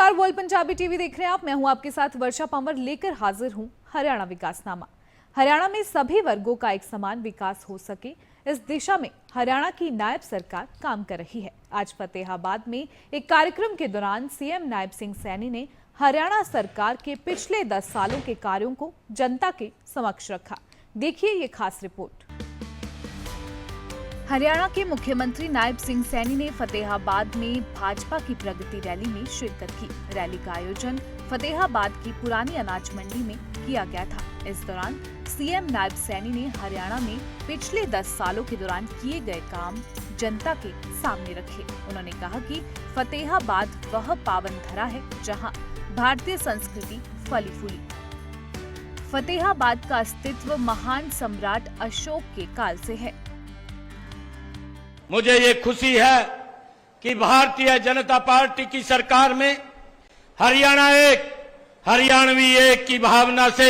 नमस्कार, world Punjabi TV देख रहे हैं आप। मैं हूं आपके साथ वर्षा पंवर, लेकर हाजिर हूं हरियाणा विकासनामा। हरियाणा में सभी वर्गों का एक समान विकास हो सके, इस दिशा में हरियाणा की नायब सरकार काम कर रही है। आज फतेहाबाद में एक कार्यक्रम के दौरान सीएम नायब सिंह सैनी ने हरियाणा सरकार के पिछले 10 सालों के कार्यों को जनता के समक्ष रखा। देखिए ये खास रिपोर्ट। हरियाणा के मुख्यमंत्री नायब सिंह सैनी ने फतेहाबाद में भाजपा की प्रगति रैली में शिरकत की। रैली का आयोजन फतेहाबाद की पुरानी अनाज मंडी में किया गया था। इस दौरान सीएम नायब सैनी ने हरियाणा में पिछले 10 सालों के दौरान किए गए काम जनता के सामने रखे। उन्होंने कहा कि फतेहाबाद वह पावन धरा है जहां भारतीय संस्कृति फली फूली। फतेहाबाद का अस्तित्व महान सम्राट अशोक के काल से है। मुझे ये खुशी है कि भारतीय जनता पार्टी की सरकार में हरियाणा एक, हरियाणवी एक की भावना से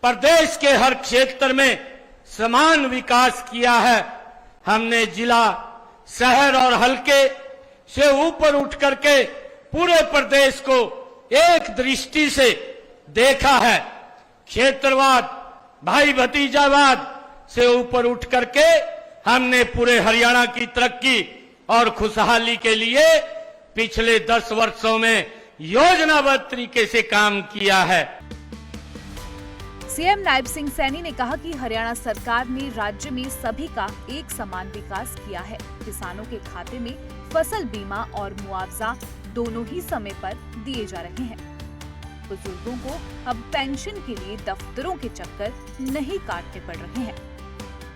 प्रदेश के हर क्षेत्र में समान विकास किया है। हमने जिला, शहर और हल्के से ऊपर उठ करके पूरे प्रदेश को एक दृष्टि से देखा है। क्षेत्रवाद, भाई भतीजावाद से ऊपर उठ करके हमने पूरे हरियाणा की तरक्की और खुशहाली के लिए पिछले 10 वर्षों में योजनाबद्ध तरीके से काम किया है। सीएम नायब सिंह सैनी ने कहा कि हरियाणा सरकार ने राज्य में सभी का एक समान विकास किया है। किसानों के खाते में फसल बीमा और मुआवजा दोनों ही समय पर दिए जा रहे हैं। बुजुर्गों को अब पेंशन के लिए दफ्तरों के चक्कर नहीं काटने पड़ रहे हैं।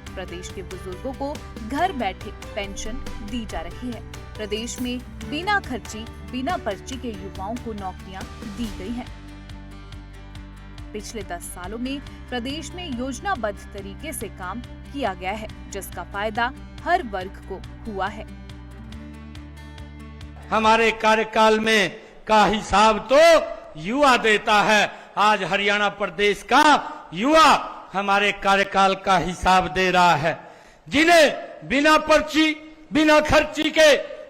प्रदेश के बुजुर्गों को घर बैठे पेंशन दी जा रही है। प्रदेश में बिना खर्ची, बिना पर्ची के युवाओं को नौकरियां दी गई हैं। पिछले 10 सालों में प्रदेश में योजनाबद्ध तरीके से काम किया गया है, जिसका फायदा हर वर्ग को हुआ है। हमारे कार्यकाल में का हिसाब तो युवा देता है। आज हरियाणा प्रदेश का युवा हमारे कार्यकाल का हिसाब दे रहा है। जिन्हें बिना पर्ची, बिना खर्ची के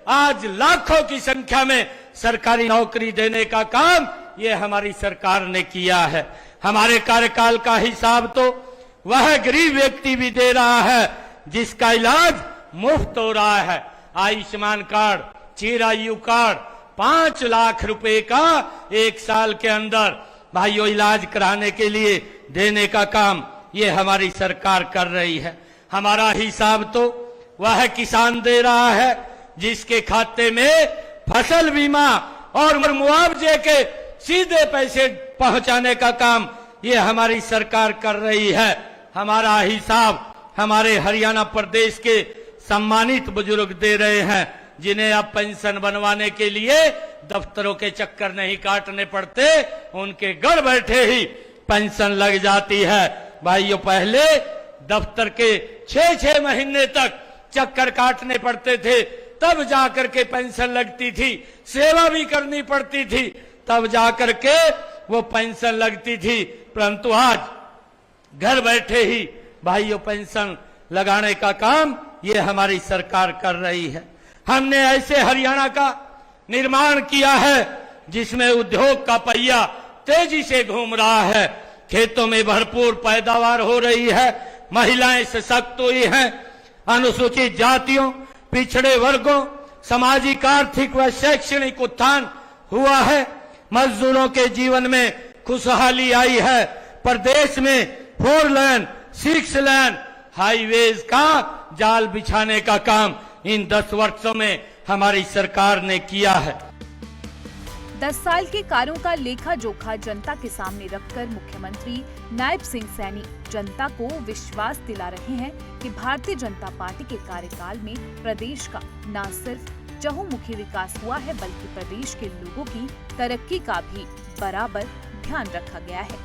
आज लाखों की संख्या में सरकारी नौकरी देने का काम ये हमारी सरकार ने किया है। हमारे कार्यकाल का हिसाब तो वह गरीब व्यक्ति भी दे रहा है जिसका इलाज मुफ्त हो रहा है। आयुष्मान कार्ड, चिरायु कार्ड, 5 लाख रुपए का 1 साल के अंदर भाइयों इलाज कराने के लिए देने का काम ये हमारी सरकार कर रही है। हमारा हिसाब तो वह किसान दे रहा है जिसके खाते में फसल बीमा और मुआवजे के सीधे पैसे पहुंचाने का काम ये हमारी सरकार कर रही है। हमारा हिसाब हमारे हरियाणा प्रदेश के सम्मानित बुजुर्ग दे रहे हैं, जिन्हें अब पेंशन बनवाने के लिए दफ्तरों के चक्कर नहीं काटने पड़ते, उनके घर बैठे ही पेंशन लग जाती है। भाइयों, पहले दफ्तर के 6-6 महीने तक चक्कर काटने पड़ते थे, तब जाकर के पेंशन लगती थी, सेवा भी करनी पड़ती थी, तब जाकर के वो पेंशन लगती थी। परंतु आज घर बैठे ही भाइयों पेंशन लगाने का काम ये हमारी सरकार कर रही है। हमने ऐसे हरियाणा का निर्माण किया है जिसमें उद्योग का पहिया तेजी से घूम रहा है। खेतों में भरपूर पैदावार हो रही है, महिलाएं सशक्त हुई हैं, अनुसूचित जातियों, पिछड़े वर्गों, सामाजिक, आर्थिक व शैक्षणिक उत्थान हुआ है। मजदूरों के जीवन में खुशहाली आई है। प्रदेश में 4 लेन, 6 लेन हाईवेज का जाल बिछाने का काम इन 10 वर्षों में हमारी सरकार ने किया है। 10 साल के कार्यों का लेखा जोखा जनता के सामने रखकर मुख्यमंत्री नायब सिंह सैनी जनता को विश्वास दिला रहे हैं कि भारतीय जनता पार्टी के कार्यकाल में प्रदेश का न सिर्फ चहुमुखी विकास हुआ है, बल्कि प्रदेश के लोगों की तरक्की का भी बराबर ध्यान रखा गया है।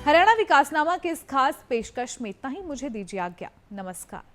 हरियाणा विकासनामा के इस खास पेशकश में इतना ही। मुझे दीजिए आज्ञा। नमस्कार।